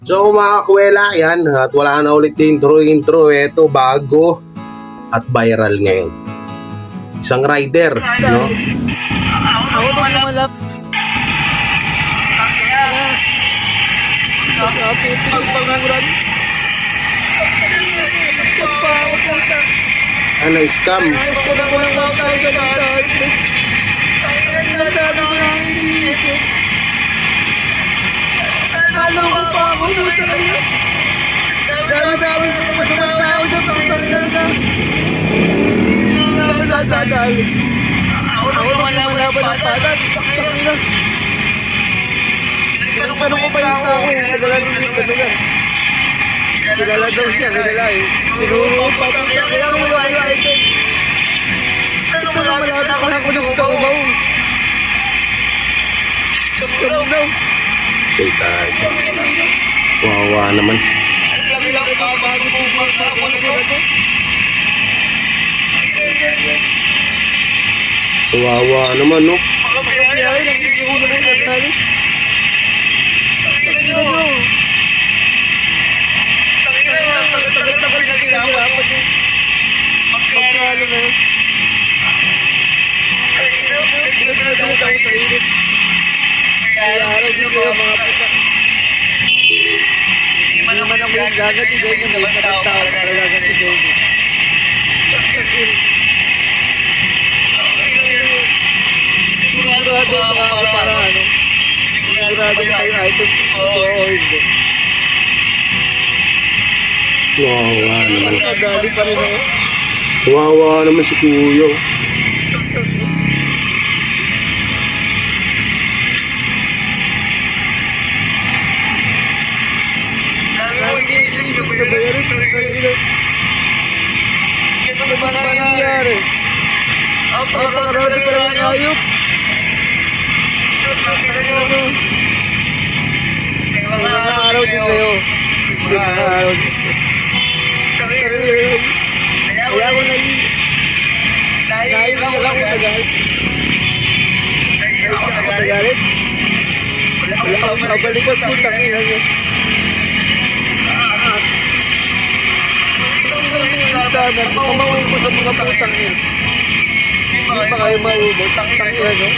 So mga kakwela, yan, at wala na ulit intro. Ito bago at viral ngayon. Isang rider, no? Ako ba lumalap? Pagpanguran. Ano, scam? Ayos ko na ko ng 1,000 dollars. Nagdadami ko lang iniisip. Alam ko pa ako dito ngayon. Dami-dami ko sa masamang tao dyan. Pagpanguran ka. Hindi nga ako nadadali. Ako lumalaban ng patas. Pakina. Tanong ko pa yung tao yung kadalan dito sa lugar. Kilala daw siya, kilala eh. Tinuro pa po siya, kaya mo wala ito. Ito na malapit ako lang ko sa ubaw. Scam daw. Kita. Wawa naman. Laki-laki pa bago po ako na ito. Wawa naman, no? Kaya ay, nagsisiguro na yung nagtali. Ito nyo. Tagal-tagal na tinahirapan yung magkano na yun. Pinagdadala tayo sa init. Kaya araw din kayo mga puta. Hindi man ang may gagati sa inyo, may nakatao na gagati sa inyo. Sigurado mga ako para ano, sigurado na kayo item o hindi. Wawa naman. Nadali pa rin ako. Wawa naman si Kuya. Ano ba nangyayari? Napakarami ka lang ng ayop. Mga araw din kayo. Mga araw din. Kaya ako naiiyak ako sa galit. Naiiyak ako sa galit. Wala akong mabalikan po, tangina nyo. Hindi pa maubos ang mga putang yun. Hindi pa kayo maubos. Tangina nyo.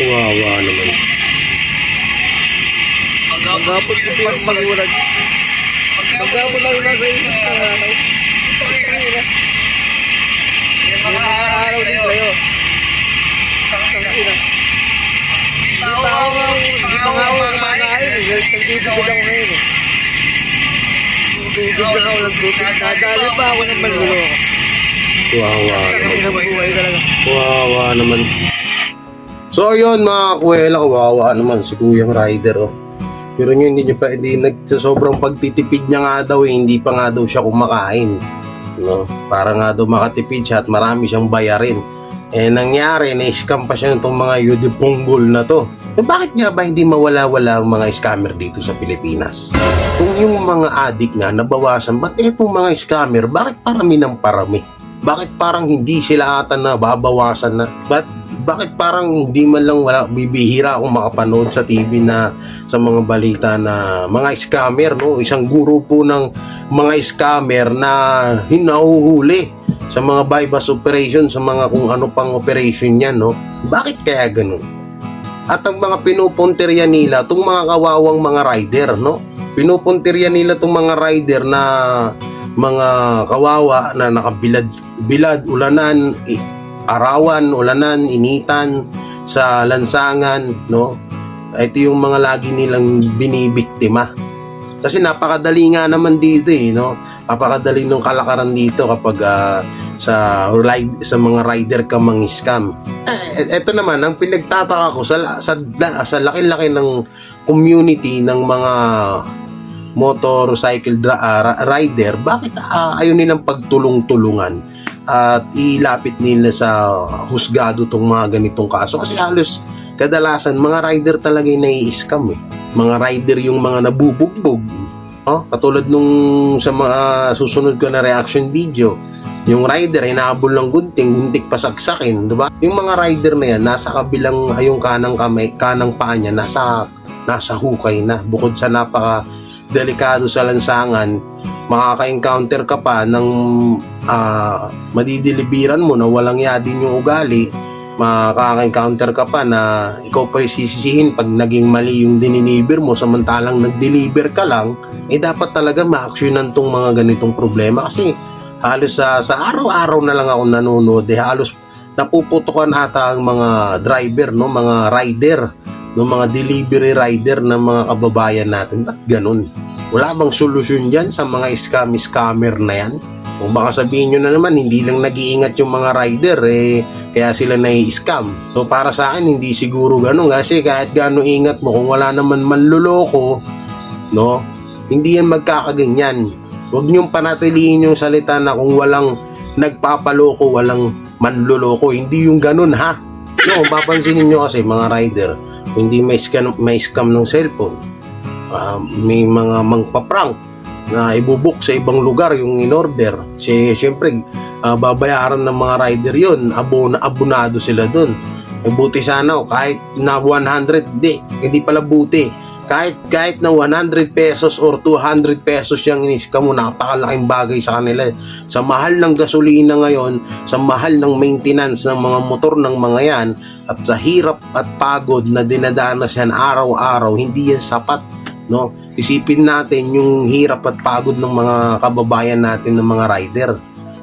Wawa naman. Maghapon ko lang mag-urag. Maghapon lang nasa inyo ng araw. Tangina. Mga araw din kayo. Tangina. Hindi pa nga ako kumakain eh. Nagtitipid ako ngayon eh. Tubig na ako ng tubig. Nadali pa ako ng manluloko. Wawa naman. Tangina buhay talaga. Wawa naman. So yun mga kakwela, kawawa naman si Kuyang Rider, oh. Pero nyo hindi pa, sobrang pagtitipid niya nga daw eh, hindi pa nga daw siya kumakain, no? Para nga daw makatipid siya at marami siyang bayarin. Eh nangyari, na-scam pa siya nitong mga yudipunggol na to. Eh bakit nga ba hindi mawala-wala ang mga scammer dito sa Pilipinas? Kung yung mga addict nga nabawasan, ba't etong mga scammer, bakit parami ng parami? Bakit parang hindi sila ata na babawasan na? Bakit parang hindi man lang bibihira akong makapanood sa TV na sa mga balita na mga scammer, no? Isang grupo ng mga scammer na hinahuhuli sa mga bypass operation, sa mga kung ano pang operation yan, no? Bakit kaya ganun? At ang mga pinupuntirya nila, itong mga kawawang mga rider, no? Pinupuntirya nila itong mga rider na mga kawawa na nakabilad, ulanan, arawan, ulanan, initan, sa lansangan, no? Ito yung mga lagi nilang binibiktima. Kasi napakadali nga naman dito eh, no? Napakadali ng kalakaran dito kapag sa mga rider ka mang-scam. Ito naman, ang pinagtataka ko sa laki-laki ng community ng mga motorcycle rider, bakit ayaw nilang pagtulong-tulungan at ilapit nila sa husgado tong mga ganitong kaso? Kasi halos kadalasan mga rider talaga yung nai-scam eh. Mga rider yung mga nabubugbog, oh, katulad nung sa mga susunod ko na reaction video Yung rider ay nahabol ng gunting, guntik pasagsakin, di ba? Yung mga rider na yan, nasa kabilang, yung kanang kamay, kanang paa niya, nasa hukay na. Bukod sa napaka delikado sa lansangan, makaka-encounter ka pa ng madidilibiran mo na walang yadin yung ugali. Makaka-encounter ka pa na ikaw pa yung sisisihin pag naging mali yung dininiber mo samantalang nag-deliver ka lang. Dapat talaga ma-actionan tong mga ganitong problema kasi halos sa araw-araw na lang ako nanonood, halos napuputukan ata ang mga driver, no, mga rider, no, mga delivery rider ng mga kababayan natin. Ba't ganun? Wala bang solusyon dyan sa mga scammer na yan? Kung baka sabihin nyo na naman, hindi lang nag-iingat yung mga rider, kaya sila nai-scam. So para sa akin, hindi siguro ganun. Kasi kahit gano'ng ingat mo, kung wala naman manluloko, no, hindi yan magkakaganyan. Huwag niyong panatilihin yung salita na kung walang nagpapaloko, walang manluloko. Hindi yung ganun, ha? No, papansinin nyo kasi mga rider, hindi may scam ng cellphone. May mga mangpaprank na ibubuk sa ibang lugar yung in-order. Siyempre, babayaran ng mga rider yun. Abonado sila dun. Buti sana, kahit na 100, hindi pala buti. Kahit na 100 pesos or 200 pesos yung in-scam mo, napakalaking bagay sa kanila. Sa mahal ng gasolina ngayon, sa mahal ng maintenance ng mga motor ng mga yan, at sa hirap at pagod na dinadanas yan araw-araw, hindi yan sapat. No? Isipin natin yung hirap at pagod ng mga kababayan natin ng mga rider.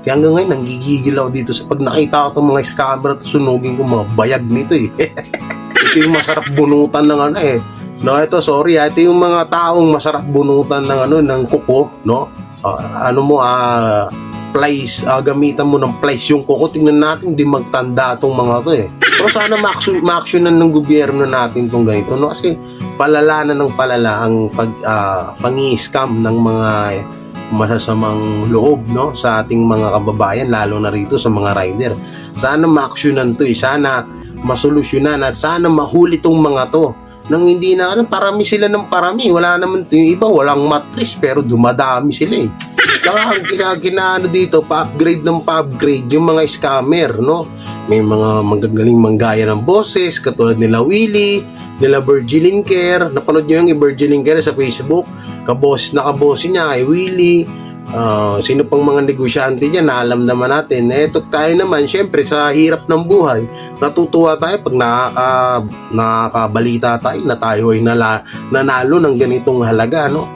Kaya hanggang ngayon, nanggigigil ako dito sa pag nakita ko itong mga scammer at sunugin ko mga bayag nito Ito yung masarap bunutan ng No, ito sorry, ito yung mga taong masarap bunutan ng kuko, no? Plies, gamitan mo ng plies yung kuko. Tingnan natin, hindi magtanda itong mga to Pero sana ma-actionan ng gobyerno natin itong ganito, no? Kasi palala na ng palala ang pang-i-scam ng mga masasamang loob, no, sa ating mga kababayan, lalo na rito sa mga rider. Sana ma-actionan to sana masolusyonan at sana mahuli tong mga to. Nang hindi na parami sila ng parami. Wala naman yung iba, walang matris pero dumadami sila Kaya ang ginano dito, pa-upgrade ng pa-upgrade yung mga scammer, no? May mga magagaling manggaya ng boses, katulad nila Willie, nila Virgilin Care. Napanood nyo yung Virgilin Care sa Facebook? Kaboses niya ay Willie. Sino pang mga negosyante dyan na alam naman natin. Ito tayo naman, syempre sa hirap ng buhay, natutuwa tayo pag nakakabalita tayo na tayo ay nanalo ng ganitong halaga, no?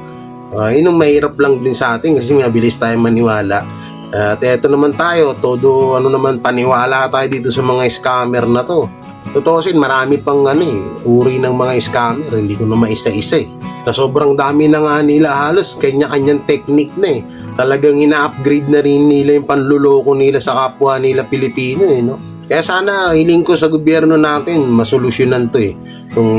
Yun ang mahirap lang din sa atin kasi mabilis tayo maniwala. At eto naman tayo, todo naman paniwala tayo dito sa mga scammer na to. Tutusin, marami pang uri ng mga scammer, hindi ko na maisa-isa Sa sobrang dami na nga nila, halos kanya-kanyang technique na Talagang ina-upgrade na rin nila yung panluloko nila sa kapwa nila Pilipino no? Kaya sana hiling ko sa gobyerno natin masolusyonan to itong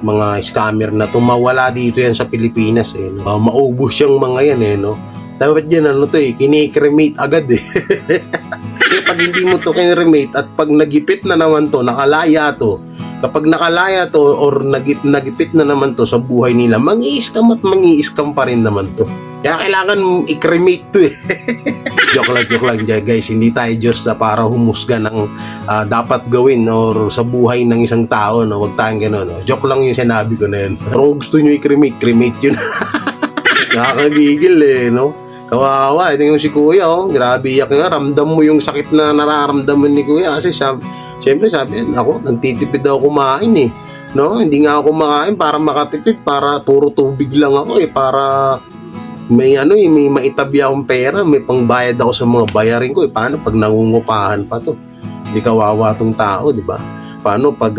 mga scammer na mawala dito yan sa Pilipinas no? Maubos yung mga yan no? Dapat yan kinikremate agad Pag hindi mo to kinremate at pag nagipit na naman to, nakalaya to, kapag nakalaya to or nagipit na naman to sa buhay nila, mangi-scam at mangi-scam pa rin naman to. Kaya kailangan i-cremate to Joke lang guys, hindi tayo Diyos na para humusga ng dapat gawin or sa buhay ng isang tao, no? Huwag tayong gano'n, no? Joke lang yung sinabi ko na yun. Pero kung gusto nyo i-cremate yun. Nakakagigil no? Kawawa, ito yung si Kuya, grabe iyak nga, ramdam mo yung sakit na nararamdaman ni Kuya kasi siyempre sabi, ako, nagtitipid ako kumain no? Hindi nga ako kumakain para makatipid, para puro tubig lang ako para may may maitabi akong pera, may pangbayad ako sa mga bayarin ko paano pag nangungupahan pa to? Hindi kawawa tong tao, di ba? Paano pag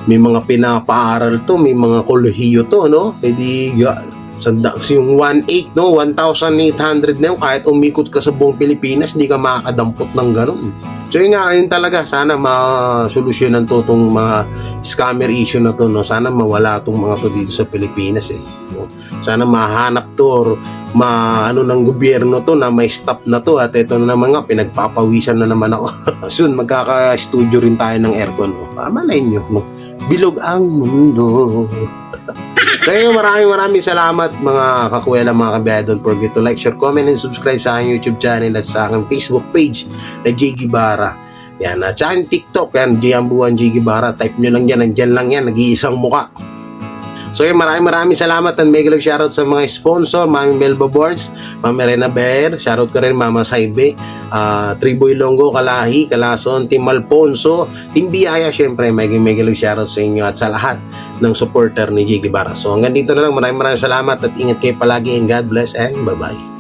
may mga pinapaaral to, may mga kolehiyo to, no? Hindi yung 1,800, no? 1,800 na yun, kahit umikot ka sa buong Pilipinas, hindi ka makakadampot ng ganun. So yun nga, yun talaga, sana ma-solusyonan to itong mga scammer issue na to, no? Sana mawala itong mga to dito sa Pilipinas no? Sana mahanap to or ng gobyerno to na may stop na to at ito na naman nga, pinagpapawisan na naman ako. Soon, magkaka-studio rin tayo ng aircon. Malay nyo, no? Bilog ang mundo. Kaya maraming salamat mga kakwela, mga kabiyaya. Don't forget to like, share, comment, and subscribe sa aking YouTube channel at sa aking Facebook page na J. Guevara. Yan, at sa aking TikTok, yan, J. Ambuan J. Guevara. Type nyo lang yan, nandyan lang yan, nag-iisang muka. So yun, maraming salamat and mega love shoutout sa mga sponsor, Mami Melba Boards, Mami Rena Bear, shoutout ko rin Mama Saibe, Triboy Longo, Kalahi, Kalason, Team Alfonso, Team Biyaya, syempre mega love shoutout sa inyo at sa lahat ng supporter ni J. Guevara. So hanggang dito na lang, maraming salamat at ingat kayo palagi and God bless and bye-bye.